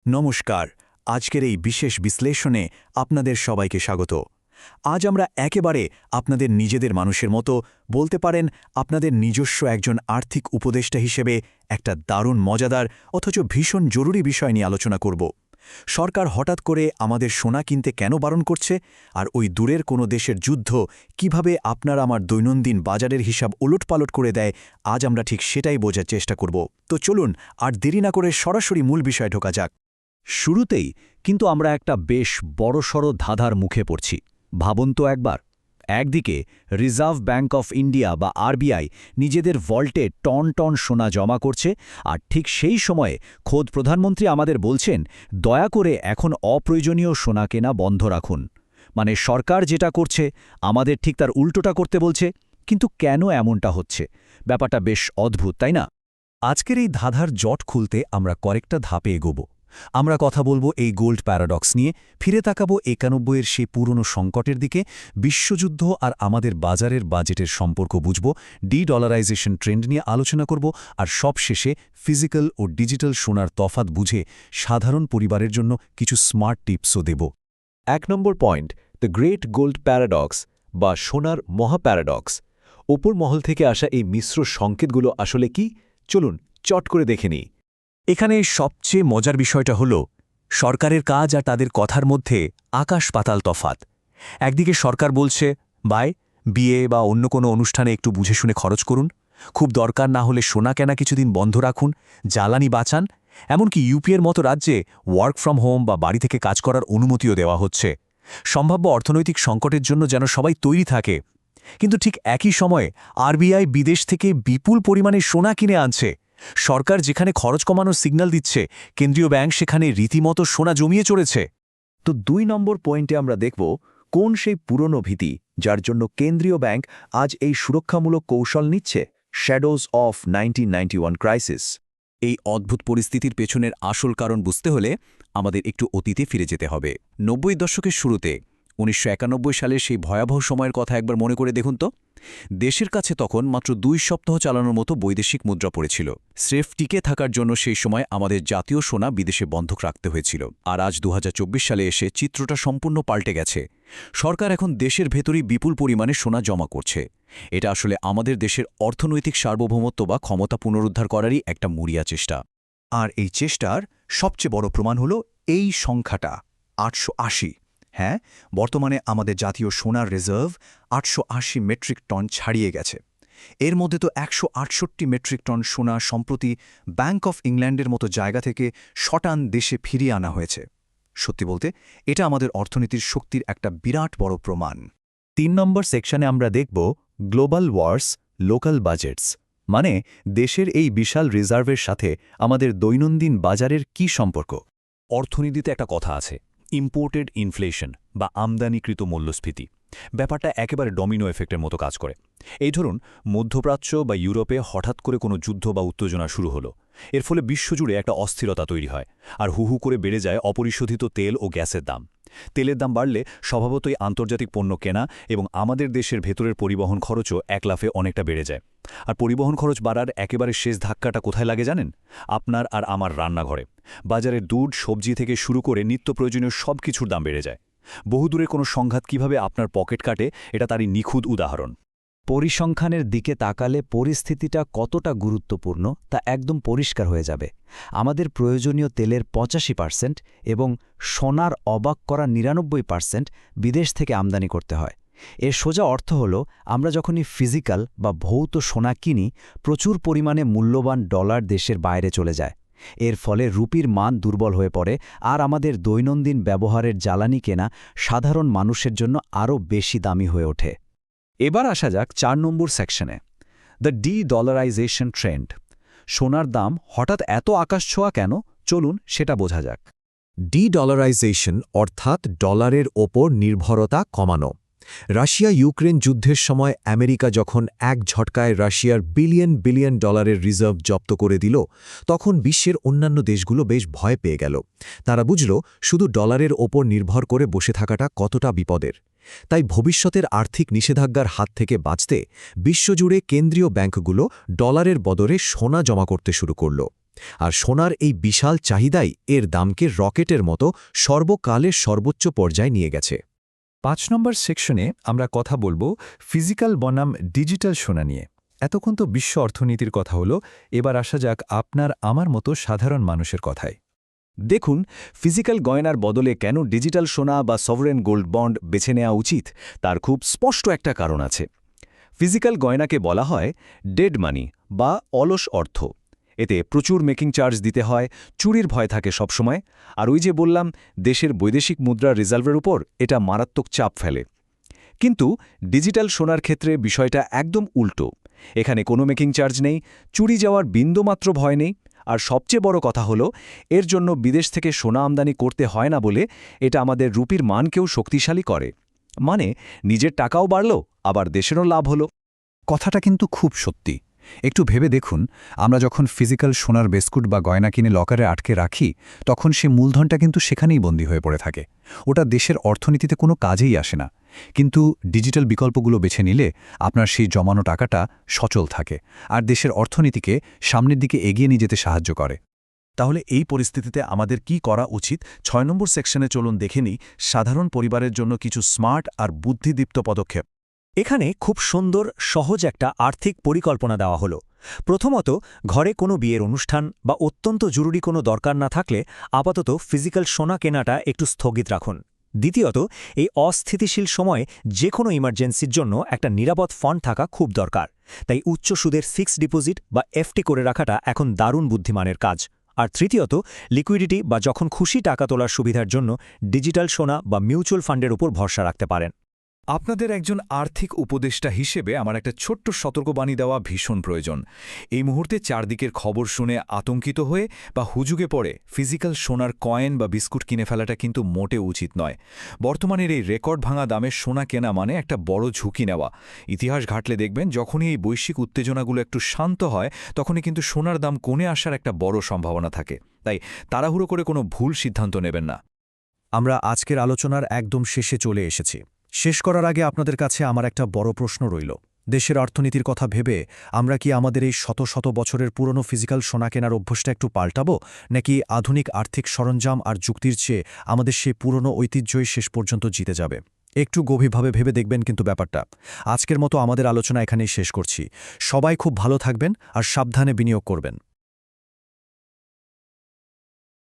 নমস্কার। আজকের এই বিশেষ বিশ্লেষণে আপনাদের সবাইকে স্বাগত। আজ আমরা একেবারে আপনাদের নিজেদের মানুষের মতো, বলতে পারেন আপনাদের নিজস্ব একজন আর্থিক উপদেষ্টা হিসেবে একটা দারুণ মজাদার অথচ ভীষণ জরুরি বিষয় নিয়ে আলোচনা করব। সরকার হঠাৎ করে আমাদের সোনা কিনতে কেন বারণ করছে, আর ওই দূরের কোনো দেশের যুদ্ধ কিভাবে আপনার আমার দৈনন্দিন বাজারের হিসাব ওলটপালট করে দেয়, আজ আমরা ঠিক সেটাই বোঝার চেষ্টা করব। তো চলুন আর দেরি না করে সরাসরি মূল বিষয়ে ঢোকা যাক। শুরুতেই কিন্তু আমরা একটা বেশ বড়সড় ধাঁধার মুখে পড়ছি। ভাবুন তো একবার, একদিকে রিজার্ভ ব্যাঙ্ক অফ ইন্ডিয়া বা আরবিআই নিজেদের ভল্টে টন টন সোনা জমা করছে, আর ঠিক সেই সময়ে খোদ প্রধানমন্ত্রী আমাদের বলছেন দয়া করে এখন অপ্রয়োজনীয় সোনা কেনা বন্ধ রাখুন। মানে সরকার যেটা করছে আমাদের ঠিক তার উল্টোটা করতে বলছে। কিন্তু কেন এমনটা হচ্ছে? ব্যাপারটা বেশ অদ্ভুত, তাই না? আজকের এই ধাঁধার জট খুলতে আমরা কয়েকটা ধাপে এগোব। আমরা কথা বলবো এই গোল্ড প্যারাডক্স নিয়ে, ফিরে তাকাবো ৯১-এর সেই পুরনো সংকটের দিকে, বিশ্বযুদ্ধ আর আমাদের বাজেটের সম্পর্ক বুঝব, ডলারাইজেশন ট্রেন্ড নিয়ে আলোচনা করব, আর সবশেষে ফিজিক্যাল ও ডিজিটাল সোনার তফাৎ বুঝে সাধারণ পরিবারের জন্য কিছু স্মার্ট টিপসও দেব। ১ নম্বর point, the great gold paradox বা সোনার মহাপ্যারাডক্স। ওপর মহল থেকে আসা এই মিশ্র সংকেতগুলো আসলে কি? চলুন চট করে দেখে নিই। এখানে সবচেয়ে মজার বিষয়টা হল সরকারের কাজ আর তাদের কথার মধ্যে আকাশ পাতাল তফাৎ। একদিকে সরকার বলছে, ভাই, বিয়ে বা অন্য কোনো অনুষ্ঠানে একটু বুঝে শুনে খরচ করুন, খুব দরকার না হলে সোনা কেনা কিছুদিন বন্ধ রাখুন, জ্বালানি বাঁচান। এমনকি ইউপির মতো রাজ্যে ওয়ার্ক ফ্রম হোম বা বাড়ি থেকে কাজ করার অনুমতিও দেওয়া হচ্ছে। সম্ভাব্য অর্থনৈতিক সংকটের জন্য যেন সবাই তৈরি থাকে। কিন্তু ঠিক একই সময়ে আরবিআই বিদেশ থেকে বিপুল পরিমাণে সোনা কিনে আনছে। সরকার যেখানে খরচ কমানোর সিগন্যাল দিচ্ছে, কেন্দ্রীয় ব্যাংক সেখানে রীতিমতো সোনা জমিয়ে চড়েছে। তো ২ নম্বর পয়েন্টে আমরা দেখব কোন সেই পুরনো ভীতি যার জন্য কেন্দ্রীয় ব্যাংক আজ এই সুরক্ষামূলক কৌশল নিচ্ছে। Shadows of 1991 crisis. এই অদ্ভুত পরিস্থিতির পেছনের আসল কারণ বুঝতে হলে আমাদের একটু অতীতে ফিরে যেতে হবে। ৯০ দশকের শুরুতে ১৯৯১ সালের সেই ভয়াবহ সময়ের কথা একবার মনে করে দেখুন তো। দেশের কাছে তখন মাত্র ২ সপ্তাহ চালানোর মতো বৈদেশিক মুদ্রা পড়েছিল। স্রেফ টিকে থাকার জন্য সেই সময় আমাদের জাতীয় সোনা বিদেশে বন্ধক রাখতে হয়েছিল। আর আজ ২০২৪ সালে এসে চিত্রটা সম্পূর্ণ পাল্টে গেছে। সরকার এখন দেশের ভেতরেই বিপুল পরিমাণে সোনা জমা করছে। এটা আসলে আমাদের দেশের অর্থনৈতিক সার্বভৌমত্ব বা ক্ষমতা পুনরুদ্ধার করারই একটা মরিয়া চেষ্টা। আর এই চেষ্টার সবচেয়ে বড় প্রমাণ হল এই সংখ্যাটা ৮৮০। হ্যাঁ, বর্তমানে আমাদের জাতীয় সোনার রিজার্ভ ৮৮০ মেট্রিক টন ছাড়িয়ে গেছে। এর মধ্যে তো ১৬৮ মেট্রিক টন সোনা সম্প্রতি ব্যাঙ্ক অফ ইংল্যান্ডের মতো জায়গা থেকে শটান দেশে ফিরিয়ে আনা হয়েছে। সত্যি বলতে এটা আমাদের অর্থনীতির শক্তির একটা বিরাট বড় প্রমাণ। ৩ নম্বর সেকশনে আমরা দেখব গ্লোবাল ওয়ার্স, লোকাল বাজেটস। মানে দেশের এই বিশাল রিজার্ভের সাথে আমাদের দৈনন্দিন বাজারের কি সম্পর্ক। অর্থনীতিতে একটা কথা আছে, ইম্পোর্টেড ইনফ্লেশন বা আমদানিকৃত মূল্যস্ফীতি। ব্যাপারটা একেবারে ডমিনো এফেক্টের মতো কাজ করে। এই ধরুন, মধ্যপ্রাচ্য বা ইউরোপে হঠাৎ করে কোনো যুদ্ধ বা উত্তেজনা শুরু হলো। এর ফলে বিশ্বজুড়ে একটা অস্থিরতা তৈরি হয়, আর হুহু করে বেড়ে যায় অপরিশোধিত তেল ও গ্যাসের দাম। তেলের দাম বাড়লে স্বভাবতই আন্তর্জাতিক পণ্য কেনা এবং আমাদের দেশের ভেতরের পরিবহন খরচও এক লাফে অনেকটা বেড়ে যায়। আর পরিবহন খরচ বাড়ার একেবারে শেষ ধাক্কাটা কোথায় লাগে জানেন? আপনার আর আমার রান্নাঘরে। বাজারের দুধ, সবজি থেকে শুরু করে নিত্য প্রয়োজনীয় সব কিছুর দাম বেড়ে যায়। বহুদূরের কোনো সংঘাত কিভাবে আপনার পকেট কাটে, এটা তারই নিখুঁত উদাহরণ। পরিসংখ্যানের দিকে তাকালে পরিস্থিতিটা কতটা গুরুত্বপূর্ণ তা একদম পরিষ্কার হয়ে যাবে। আমাদের প্রয়োজনীয় তেলের ৮৫% এবং সোনার অবাক করা ৯৯% বিদেশ থেকে আমদানি করতে হয়। এর সোজা অর্থ হল, আমরা যখনই ফিজিক্যাল বা ভৌত সোনা কিনি, প্রচুর পরিমাণে মূল্যবান ডলার দেশের বাইরে চলে যায়। এর ফলে রুপির মান দুর্বল হয়ে পড়ে, আর আমাদের দৈনন্দিন ব্যবহারের জ্বালানি কেনা সাধারণ মানুষের জন্য আরও বেশি দামি হয়ে ওঠে। এবার আসা যাক ৪ নম্বর সেকশনে, দ্য ডলারাইজেশন ট্রেন্ড। সোনার দাম হঠাৎ এত আকাশছোঁয়া কেন? চলুন সেটা বোঝা যাক। ডলারাইজেশন অর্থাৎ ডলারের ওপর নির্ভরতা কমানো। রাশিয়া ইউক্রেন যুদ্ধের সময় আমেরিকা যখন এক ঝটকায় রাশিয়ার বিলিয়ন ডলারের রিজার্ভ জব্দ করে দিল, তখন বিশ্বের অন্যান্য দেশগুলো বেশ ভয় পেয়ে গেল। তারা বুঝল শুধু ডলারের ওপর নির্ভর করে বসে থাকাটা কতটা বিপদের। তাই ভবিষ্যতের আর্থিক নিষেধাজ্ঞার হাত থেকে বাঁচতে বিশ্বজুড়ে কেন্দ্রীয় ব্যাংকগুলো ডলারের বদলে সোনা জমা করতে শুরু করল। আর সোনার এই বিশাল চাহিদাই এর দামকে রকেটের মতো সর্বকালের সর্বোচ্চ পর্যায়ে নিয়ে গেছে। 5 নম্বর সেকশনে আমরা কথা বলবো ফিজিক্যাল বনাম ডিজিটাল সোনা নিয়ে। এতক্ষণ তো বিশ্ব অর্থনীতির কথা হলো, এবার আসা যাক আপনার আমার মতো সাধারণ মানুষের কথায়। দেখুন, ফিজিক্যাল গয়নার বদলে কেন ডিজিটাল সোনা বা সভরেন গোল্ড বন্ড বেছে নেওয়া উচিত তার খুব স্পষ্ট একটা কারণ আছে। ফিজিক্যাল গয়নাকে বলা হয় ডেড মানি বা অলস অর্থ। এতে প্রচুর মেকিং চার্জ দিতে হয়, চুরির ভয় থাকে সবসময়, আর ওই যে বললাম দেশের বৈদেশিক মুদ্রার রিজার্ভের উপর এটা মারাত্মক চাপ ফেলে। কিন্তু ডিজিটাল সোনার ক্ষেত্রে বিষয়টা একদম উল্টো। এখানে কোনো মেকিং চার্জ নেই, চুরি যাওয়ার বিন্দুমাত্র ভয় নেই, আর সবচেয়ে বড় কথা হলো এর জন্য বিদেশ থেকে সোনা আমদানি করতে হয় না বলে এটা আমাদের রুপির মানকেও শক্তিশালী করে। মানে নিজের টাকাও বাড়ল, আবার দেশেরও লাভ হলো। কথাটা কিন্তু খুব সত্যি। একটু ভেবে দেখুন, আমরা যখন ফিজিক্যাল সোনার বিস্কুট বা গয়না কিনে লকারে আটকে রাখি, তখন সে মূলধনটা কিন্তু সেখানেই বন্দী হয়ে পড়ে থাকে। ওটা দেশের অর্থনীতিতে কোনো কাজেই আসে না। কিন্তু ডিজিটাল বিকল্পগুলো বেছে নিলে আপনার সেই জমানো টাকাটা সচল থাকে, আর দেশের অর্থনীতিকে সামনের দিকে এগিয়ে নিয়ে যেতে সাহায্য করে। তাহলে এই পরিস্থিতিতে আমাদের কি করা উচিত? 6 নম্বর সেকশনে চলুন দেখে নিই সাধারণ পরিবারের জন্য কিছু স্মার্ট আর বুদ্ধিদীপ্ত পদক্ষেপ। এখানে খুব সুন্দর সহজ একটা আর্থিক পরিকল্পনা দেওয়া হলো। প্রথমত, ঘরে কোনো বিয়ের অনুষ্ঠান বা অত্যন্ত জরুরি কোনো দরকার না থাকলে আপাতত ফিজিক্যাল সোনা কেনাটা একটু স্থগিত রাখুন। দ্বিতীয়ত, এই অস্থিতিশীল সময়ে যে কোনো ইমার্জেন্সির জন্য একটা নিরাপদ ফান্ড থাকা খুব দরকার। তাই উচ্চ সুদের ফিক্সড ডিপোজিট বা এফডি করে রাখাটা এখন দারুণ বুদ্ধিমানের কাজ। আর তৃতীয়ত, লিকুইডিটি বা যখন খুশি টাকা তোলার সুবিধার জন্য ডিজিটাল সোনা বা মিউচুয়াল ফান্ডের উপর ভরসা রাখতে পারেন। আপনাদের একজন আর্থিক উপদেষ্টা হিসেবে আমার একটা ছোট্ট সতর্কবাণী দেওয়া ভীষণ প্রয়োজন। এই মুহূর্তে চারদিকের খবর শুনে আতঙ্কিত হয়ে বা হুজুগে পড়ে ফিজিক্যাল সোনার কয়েন বা বিস্কুট কিনে ফেলাটা কিন্তু মোটে উচিত নয়। বর্তমানের এই রেকর্ড ভাঙা দামে সোনা কেনা মানে একটা বড় ঝুঁকি নেওয়া। ইতিহাস ঘাটলে দেখবেন যখনই এই বৈশ্বিক উত্তেজনাগুলো একটু শান্ত হয়, তখনই কিন্তু সোনার দাম কমে আসার একটা বড় সম্ভাবনা থাকে। তাই তাড়াহুড়ো করে কোনো ভুল সিদ্ধান্ত নেবেন না। আমরা আজকের আলোচনার একদম শেষে চলে এসেছি। শেষ করার আগে আপনাদের কাছে আমার একটা বড় প্রশ্ন রইল। দেশের অর্থনীতির কথা ভেবে আমরা কি আমাদের এই শত শত বছরের পুরনো ফিজিক্যাল সোনা কেনার অভ্যাসটা একটু পাল্টাবো, নাকি আধুনিক আর্থিক সরঞ্জাম আর যুক্তির চেয়ে আমাদের সেই পুরনো ঐতিহ্যই শেষ পর্যন্ত জিতে যাবে? একটু গভীরভাবে ভেবে দেখবেন কিন্তু ব্যাপারটা। আজকের মতো আমাদের আলোচনা এখানেই শেষ করছি। সবাই খুব ভালো থাকবেন আর সাবধানে বিনিয়োগ করবেন।